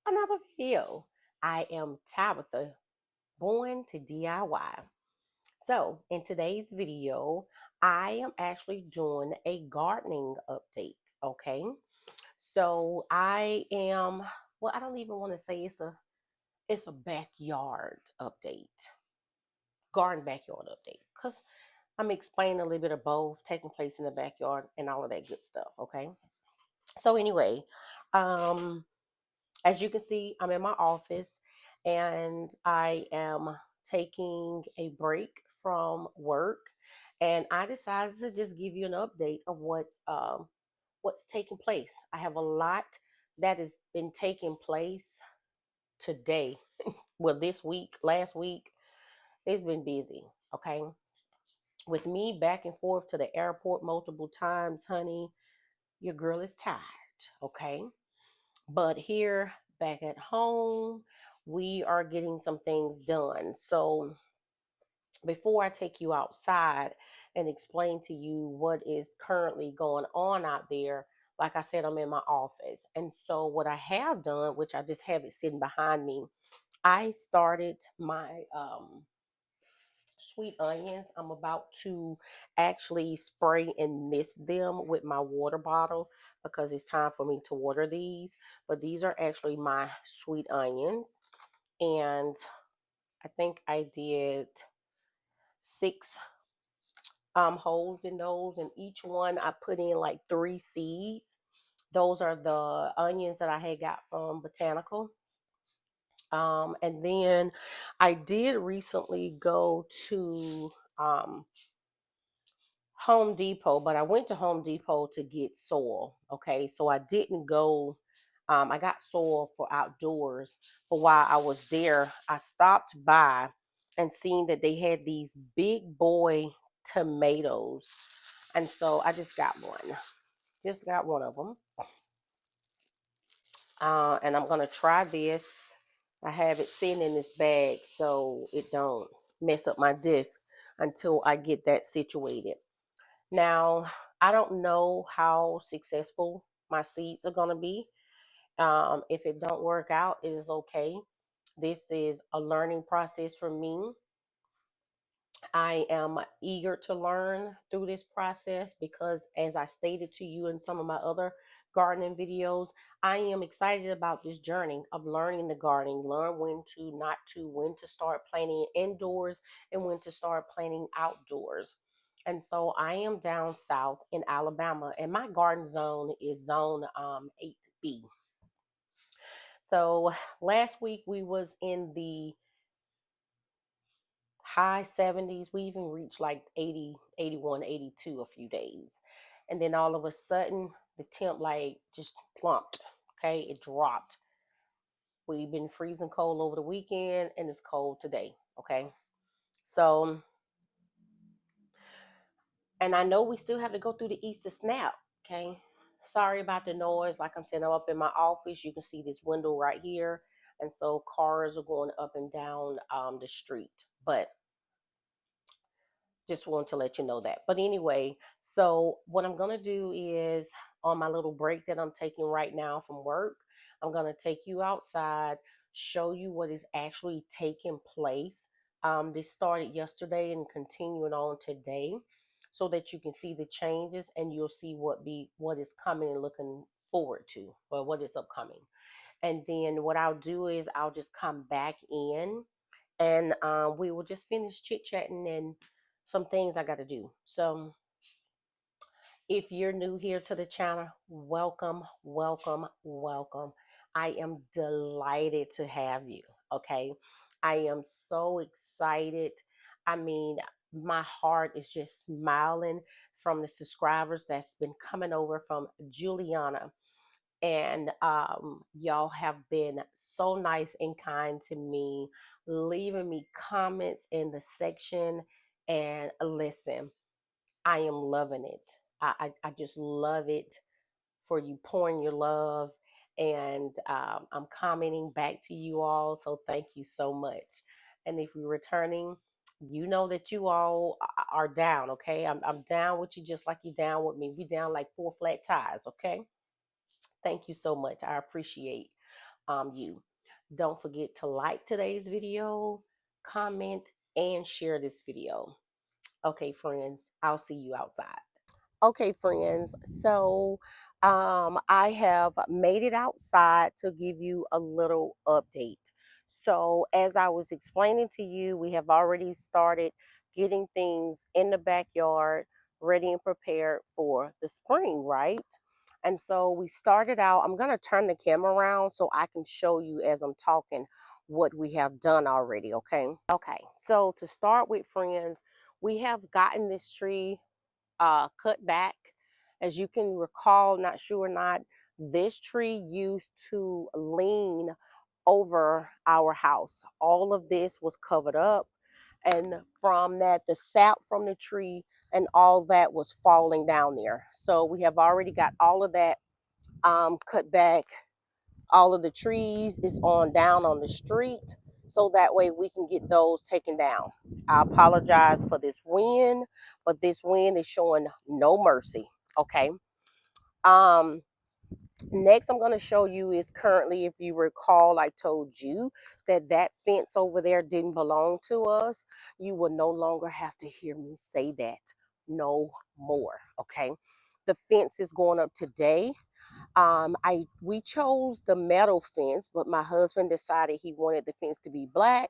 another video. I am Tabitha, born to DIY. So, in today's video, I am actually doing a gardening update. Okay, so I don't even want to say it's a backyard update, garden backyard update, because I'm explaining a little bit of both taking place in the backyard and all of that good stuff. Okay, so anyway, um, as you can see, I'm in my office and I am taking a break from work, and I decided to just give you an update of what's taking place. I have a lot that has been taking place today. Well, this week, last week, it's been busy. Okay, with me back and forth to the airport multiple times, honey, your girl is tired. Okay, but here back at home, we are getting some things done. So before I take you outside and explain to you what is currently going on out there, like I said, I'm in my office. And so what I have done, which I just have it sitting behind me, I started my sweet onions. I'm about to actually spray and mist them with my water bottle because it's time for me to water these. But these are actually my sweet onions. And I think I did six holes in those, and each one I put in like three seeds. Those are the onions that I had got from Botanical. And then I did recently go to Home Depot, but I went to Home Depot to get soil. Okay, so I didn't go. I got soil for outdoors, but while I was there, I stopped by and seen that they had these big boy tomatoes, and so I just got one. Just got one of them, and I'm gonna try this. I have it sitting in this bag so it don't mess up my disc until I get that situated. Now, I don't know how successful my seeds are going to be. If it don't work out, it is okay. This is a learning process for me. I am eager to learn through this process because, as I stated to you in some of my other gardening videos, I am excited about this journey of learning the gardening, learn when to, not to, when to start planting indoors and when to start planting outdoors. And so I am down south in Alabama, and my garden zone is zone 8B. So last week we was in the high 70s. We even reached like 80, 81, 82 a few days. And then all of a sudden, the temp like just plumped. Okay, it dropped. We've been freezing cold over the weekend and it's cold today. Okay, so, and I know we still have to go through the Easter snap. Okay, sorry about the noise. Like I'm saying, I'm up in my office. You can see this window right here. And so cars are going up and down the street. But just wanted to let you know that. But anyway, so what I'm going to do is on my little break that I'm taking right now from work, I'm going to take you outside, show you what is actually taking place. This started yesterday and continuing on today so that you can see the changes and you'll see what is coming and looking forward to, or what is upcoming. And then what I'll do is I'll just come back in and we will just finish chit chatting and some things I got to do. So if you're new here to the channel, welcome, welcome, welcome. I am delighted to have you. Okay. I am so excited. I mean, my heart is just smiling from the subscribers that's been coming over from Juliana. And y'all have been so nice and kind to me, leaving me comments in the section. And listen, I am loving it. I just love it for you pouring your love. And I'm commenting back to you all. So thank you so much. And if you're returning, you know that you all are down, okay? I'm down with you just like you're down with me. We down like four flat tires, okay? Thank you so much. I appreciate. you. Don't forget to like today's video, comment, and share this video. Okay, friends, I'll see you outside. Okay, friends, so I have made it outside to give you a little update. So, as I was explaining to you, we have already started getting things in the backyard ready and prepared for the spring, right? And so we started out. I'm going to turn the camera around so I can show you as I'm talking what we have done already, okay? Okay, so to start with, friends, we have gotten this tree cut back. As you can recall, not sure or not, this tree used to lean over our house. All of this was covered up, and from that, the sap from the tree and all that was falling down there. So we have already got all of that cut back. All of the trees is on down on the street, so that way we can get those taken down. I apologize for this wind, but this wind is showing no mercy. Okay. Um, Next I'm going to show you is currently, if you recall, I told you that that fence over there didn't belong to us. You will no longer have to hear me say that no more. Okay. The fence is going up today. We chose the metal fence, but my husband decided he wanted the fence to be black.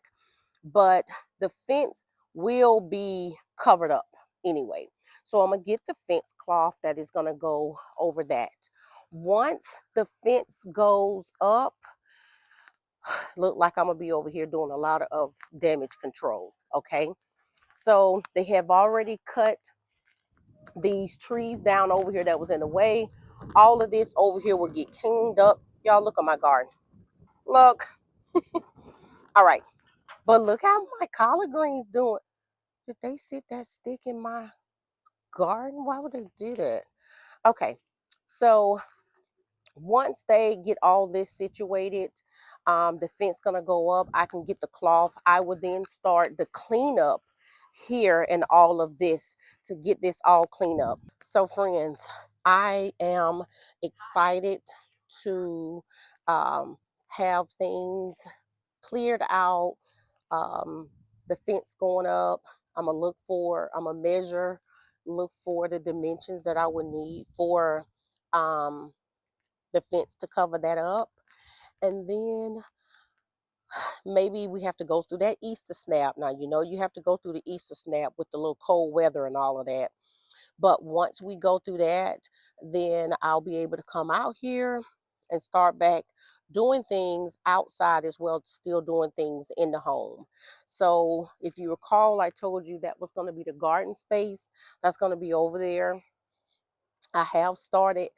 But the fence will be covered up anyway. So I'm gonna get the fence cloth that is gonna go over that. Once the fence goes up, look like I'm gonna be over here doing a lot of damage control. Okay, so they have already cut these trees down over here that was in the way. All of this over here will get cleaned up. Y'all look at my garden. Look. All right. But look how my collard greens doing. Did they sit that stick in my garden? Why would they do that? Okay. So once they get all this situated, the fence gonna go up. I can get the cloth. I will then start the cleanup here and all of this to get this all cleaned up. So friends, I am excited to have things cleared out, um, the fence going up. I'm gonna measure, look for the dimensions that I would need for um, the fence to cover that up. And then maybe we have to go through that Easter snap. Now, you know, you have to go through the Easter snap with the little cold weather and all of that. But once we go through that, then I'll be able to come out here and start back doing things outside as well, still doing things in the home. So if you recall, I told you that was going to be the garden space. That's going to be over there. I have started,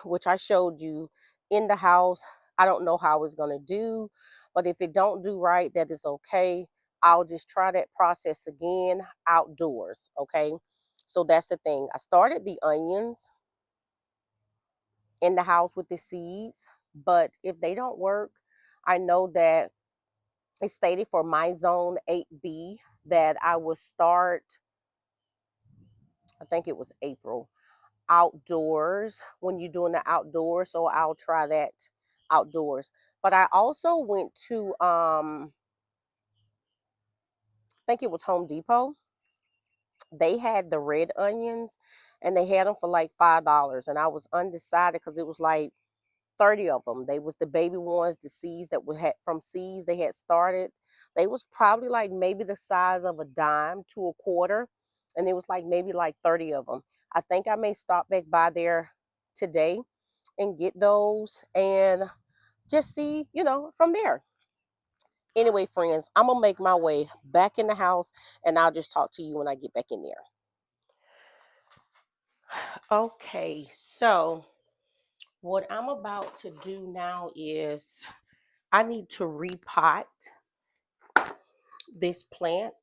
which I showed you in the house. I don't know how it's going to do, but if it don't do right, that is okay. I'll just try that process again outdoors, okay? So that's the thing. I started the onions in the house with the seeds, but if they don't work, I know that it's stated for my zone 8B that I will start, I think it was April, outdoors when you're doing the outdoors. So I'll try that outdoors. But I also went to I think it was Home Depot. They had the red onions and they had them for like $5, and I was undecided because it was like 30 of them. They was the baby ones, the seeds that we had from seeds they had started. They was probably like maybe the size of a dime to a quarter, and it was like maybe like 30 of them. I think I may stop back by there today and get those and just see, you know, from there. Anyway, friends, I'm gonna make my way back in the house and I'll just talk to you when I get back in there. Okay, so what I'm about to do now is I need to repot this plant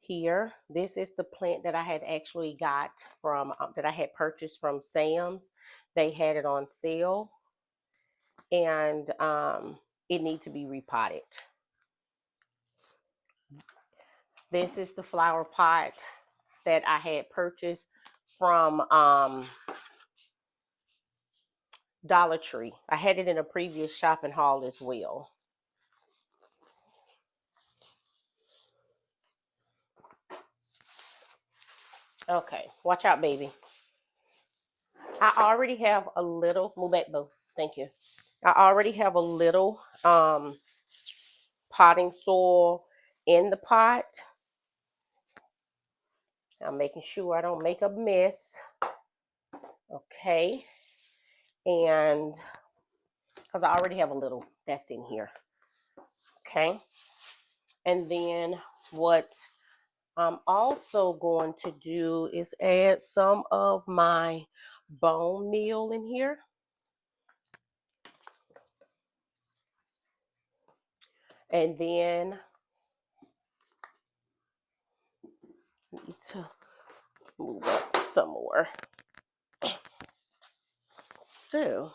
here. This is the plant that I had actually got from, that I had purchased from Sam's. They had it on sale, and it needs to be repotted. This is the flower pot that I had purchased from Dollar Tree. I had it in a previous shopping haul as well. Okay, watch out, baby. I already have a little, move back, boo. Thank you. I already have a little potting soil in the pot. I'm making sure I don't make a mess. Okay. And because I already have a little that's in here. Okay. And then what I'm also going to do is add some of my bone meal in here. And then I need to move up some more. So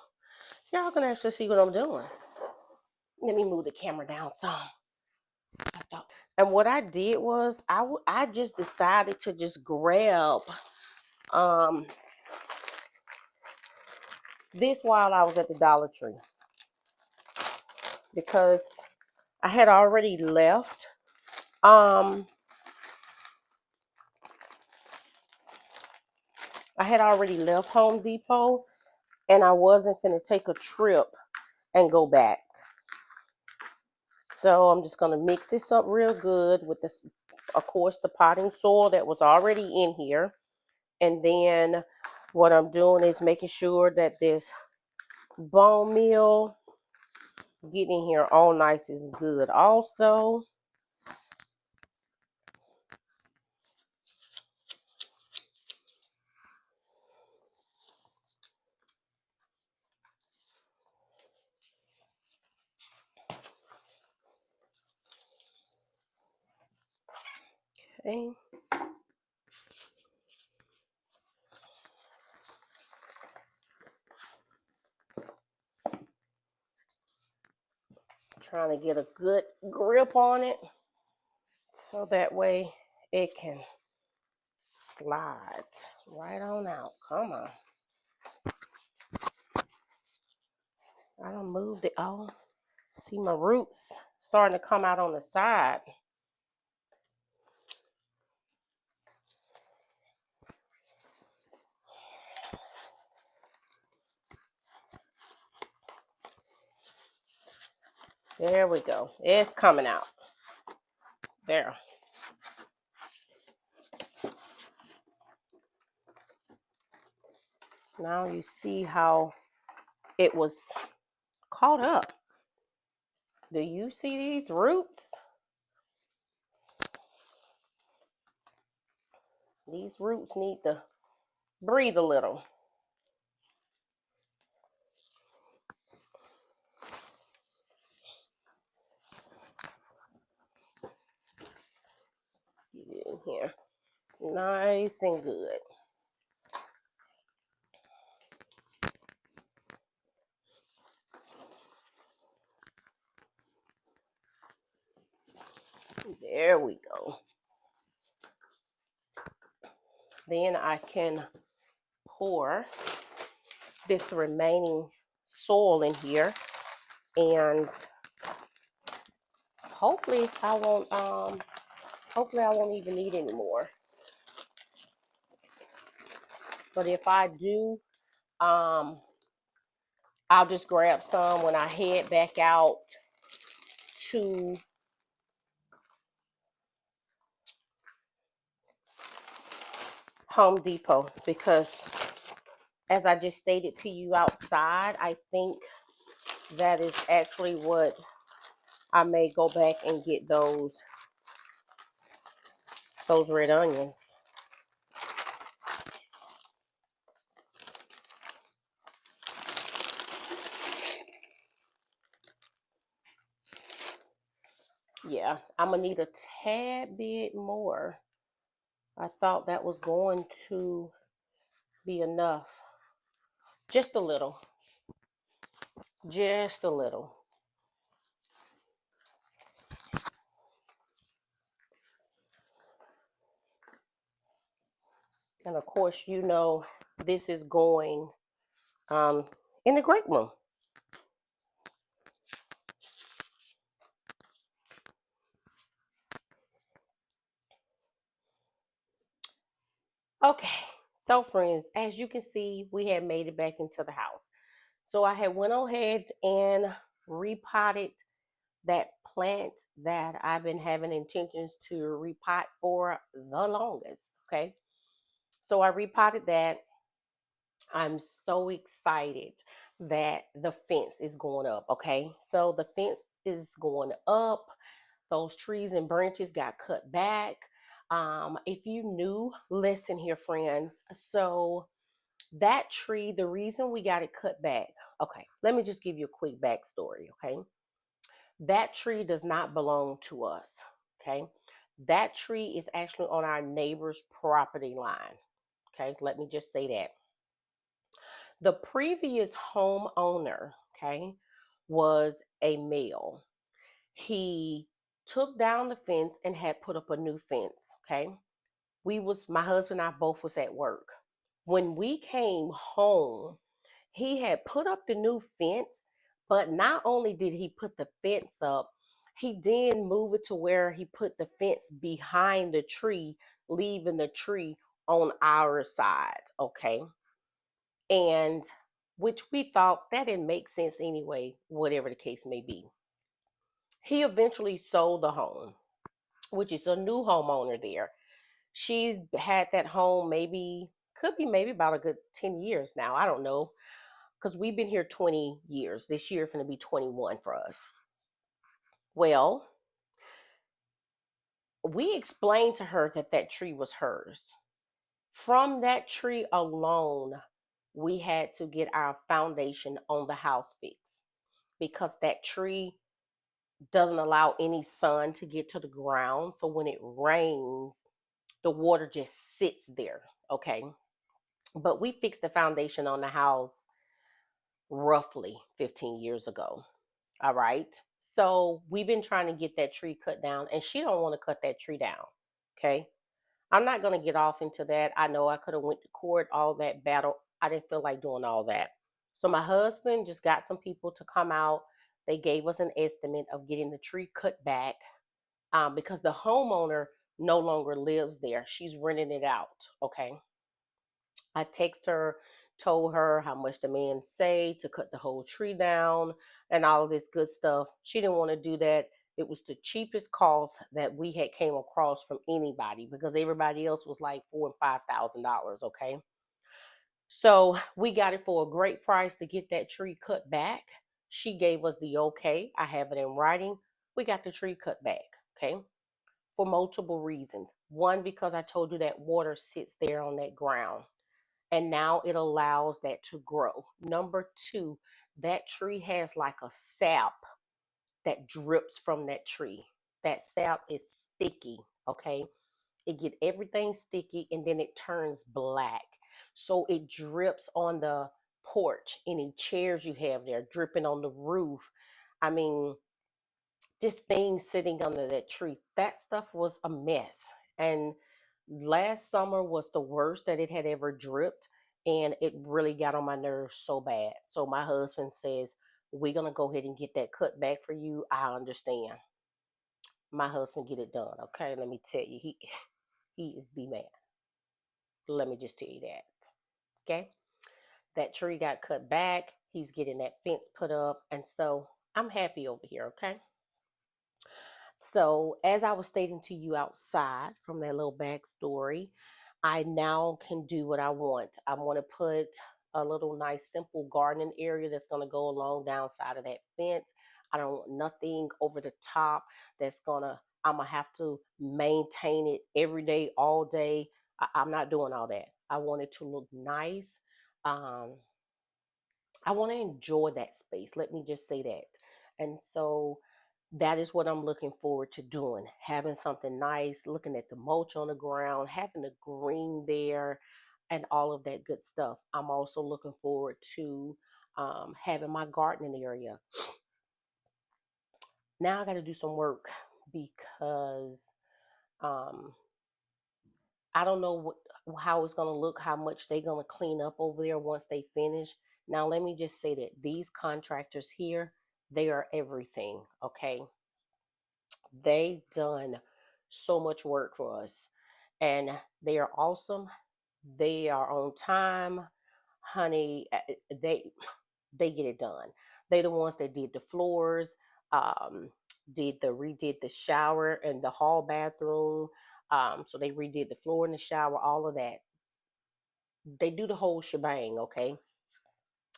y'all can actually see what I'm doing. Let me move the camera down some. And what I did was I just decided to just grab this while I was at the Dollar Tree, because I had already left I had already left Home Depot, and I wasn't finna take a trip and go back. So I'm just gonna mix this up real good with this, of course, the potting soil that was already in here. And then what I'm doing is making sure that this bone meal getting here all nice is good also. Okay. Trying to get a good grip on it so that way it can slide right on out. Come on. I done moved it. Oh, see my roots starting to come out on the side. There we go. It's coming out. There. Now you see how it was caught up. Do you see these roots? These roots need to breathe a little. Get it in here. Nice and good. There we go. Then I can pour this remaining soil in here, and hopefully I won't even need any more. But if I do, I'll just grab some when I head back out to Home Depot, because as I just stated to you outside, I think that is actually what I may go back and get those red onions. Yeah, I'm gonna need a tad bit more. I thought that was going to be enough. Just a little. Just a little. And of course, you know, this is going in the great room. Okay, so friends, as you can see, we had made it back into the house. So I had went ahead and repotted that plant that I've been having intentions to repot for the longest. Okay, so I repotted that. I'm so excited that the fence is going up. Okay, so the fence is going up. Those trees and branches got cut back. If you knew, listen here, friends. So that tree, the reason we got it cut back, okay, let me just give you a quick backstory, okay? That tree does not belong to us, okay? That tree is actually on our neighbor's property line, okay? Let me just say that. The previous homeowner, okay, was a male. He took down the fence and had put up a new fence, okay? My husband and I both was at work. When we came home, he had put up the new fence, but not only did he put the fence up, he then moved it to where he put the fence behind the tree, leaving the tree on our side, okay? And which we thought that didn't make sense anyway, whatever the case may be. He eventually sold the home, which is a new homeowner there. She had that home maybe, could be maybe about a good 10 years now. I don't know. Because we've been here 20 years. This year is going to be 21 for us. Well, we explained to her that that tree was hers. From that tree alone, we had to get our foundation on the house fixed because that tree doesn't allow any sun to get to the ground. So when it rains, the water just sits there. Okay. But we fixed the foundation on the house roughly 15 years ago. All right. So we've been trying to get that tree cut down and she don't want to cut that tree down. Okay. I'm not going to get off into that. I know I could have went to court, all that battle. I didn't feel like doing all that. So my husband just got some people to come out. They gave us an estimate of getting the tree cut back because the homeowner no longer lives there. She's renting it out. Okay. I text her, told her how much the man say to cut the whole tree down and all of this good stuff. She didn't want to do that. It was the cheapest cost that we had came across from anybody because everybody else was like $4,000 and $5,000. Okay, so we got it for a great price to get that tree cut back. She gave us the okay. I have it in writing. We got the tree cut back. Okay, for multiple reasons. One, because I told you that water sits there on that ground and now it allows that to grow. Number two, that tree has like a sap that drips from that tree. That sap is sticky, okay? It get everything sticky and then it turns black. So it drips on the porch, any chairs you have there, dripping on the roof. I mean, just things sitting under that tree. That stuff was a mess. And last summer was the worst that it had ever dripped. And it really got on my nerves so bad. So my husband says, we're going to go ahead and get that cut back for you. I understand. My husband get it done. Okay. Let me tell you, he is the man. Let me just tell you that. Okay. That tree got cut back. He's getting that fence put up. And so I'm happy over here. Okay. So, as I was stating to you outside from that little backstory, I now can do what I want. I want to put a little nice, simple gardening area that's going to go along downside of that fence. I don't want nothing over the top I'm going to have to maintain it every day, all day. I'm not doing all that. I want it to look nice. Um, I want to enjoy that space. Let me just say that. And so that is what I'm looking forward to doing. Having something nice, looking at the mulch on the ground, having the green there, and all of that good stuff. I'm also looking forward to having my gardening area. Now I got to do some work because um, I don't know how it's going to look, how much they're going to clean up over there once they finish. Now, let me just say that these contractors here, they are everything, okay? They've done so much work for us, and they are awesome. They are on time, honey. They get it done. They the ones that did the floors, um, did the redid the shower and the hall bathroom. So they redid the floor and the shower, all of that. They do the whole shebang, okay?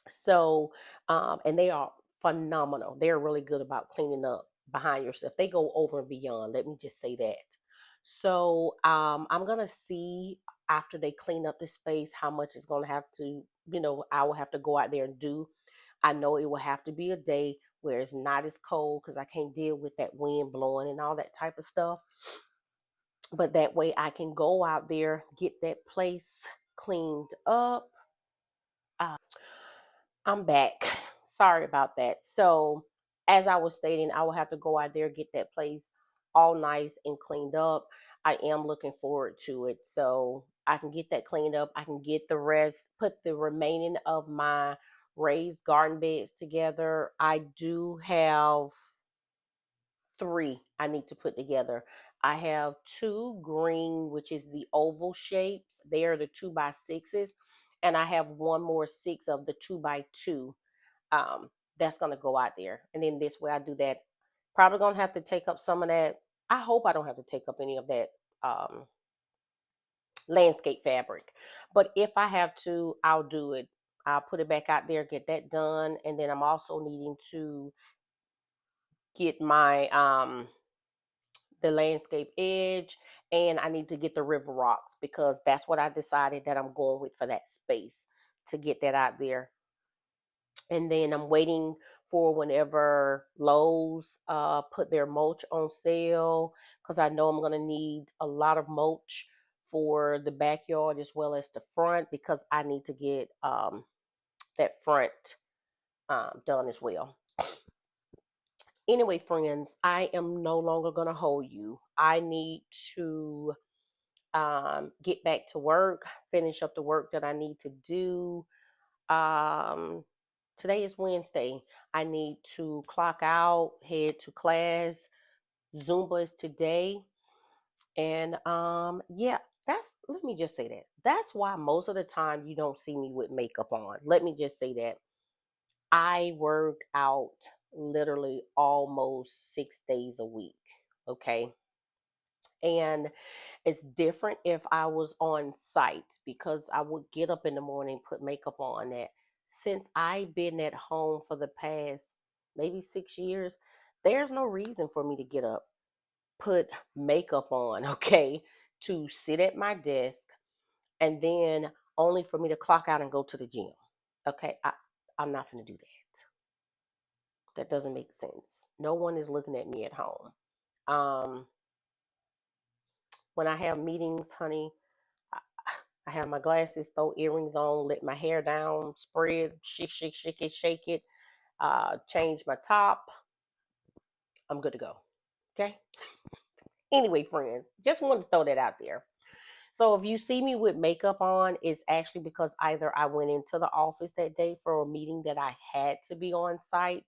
So, and they are phenomenal. They're really good about cleaning up behind yourself. They go over and beyond. Let me just say that. So, I'm gonna see after they clean up the space how much it's gonna have to, I will have to go out there and do. I know it will have to be a day where it's not as cold because I can't deal with that wind blowing and all that type of stuff. But that way I can go out there, get that place cleaned up. I'm back. Sorry about that. So, as I was stating, I will have to go out there, get that place all nice and cleaned up. I am looking forward to it. So, I can get that cleaned up. I can get the rest, put the remaining of my raised garden beds together. I do have three I need to put together. I have two green, which is the oval shapes. They are the 2x6s. And I have one more six of the 2x2 that's gonna go out there. And then this way I do that. Probably gonna have to take up some of that. I hope I don't have to take up any of that um, landscape fabric. But if I have to, I'll do it. I'll put it back out there, get that done. And then I'm also needing to get my the landscape edge, and I need to get the river rocks because that's what I decided that I'm going with for that space to get that out there. And then I'm waiting for whenever Lowe's put their mulch on sale because I know I'm gonna need a lot of mulch for the backyard as well as the front because I need to get that front done as well. Anyway, friends, I am no longer gonna hold you. I need to get back to work, finish up the work that I need to do. Um, Today is Wednesday. I need to clock out, head to class. Zumba is today. And yeah, that's let me just say that. That's why most of the time you don't see me with makeup on. Let me just say that. I work out literally almost 6 days a week. Okay. And it's different if I was on site because I would get up in the morning, put makeup on that. Since I've been at home for the past maybe 6 years, there's no reason for me to get up, put makeup on, okay, to sit at my desk and then only for me to clock out and go to the gym. Okay, I'm not going to do that. That doesn't make sense. No one is looking at me at home. Um, when I have meetings, honey, I I have my glasses, throw earrings on, let my hair down, spread, shake it, change my top. I'm good to go. Okay. Anyway, friends, just wanted to throw that out there. So if you see me with makeup on, it's actually because either I went into the office that day for a meeting that I had to be on site,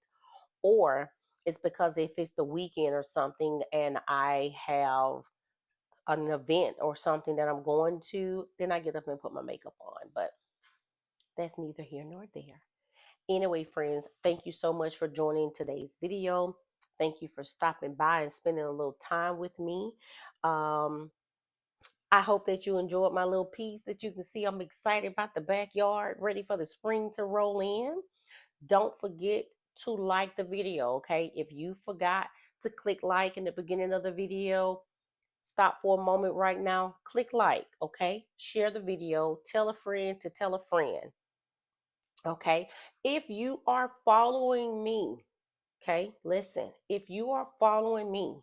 or it's because if it's the weekend or something and I have an event or something that I'm going to, then I get up and put my makeup on. But that's neither here nor there. Anyway, friends, thank you so much for joining today's video. Thank you for stopping by and spending a little time with me. Um, I hope that you enjoyed my little piece that you can see. I'm excited about the backyard, ready for the spring to roll in. Don't forget to like the video, okay? If you forgot to click like in the beginning of the video, stop for a moment right now. Click like, okay? Share the video. Tell a friend to tell a friend, okay? If you are following me, okay, listen, if you are following me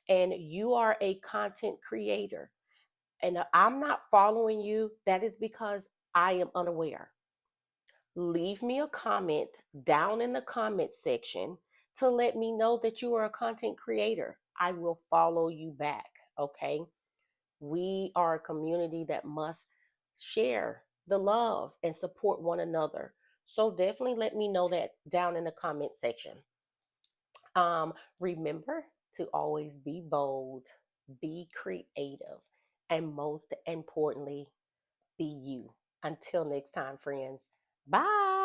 and you are a content creator and I'm not following you, that is because I am unaware. Leave me a comment down in the comment section to let me know that you are a content creator. I will follow you back, okay? We are a community that must share the love and support one another. So definitely let me know that down in the comment section. Remember to always be bold, be creative, and most importantly, be you. Until next time, friends. Bye.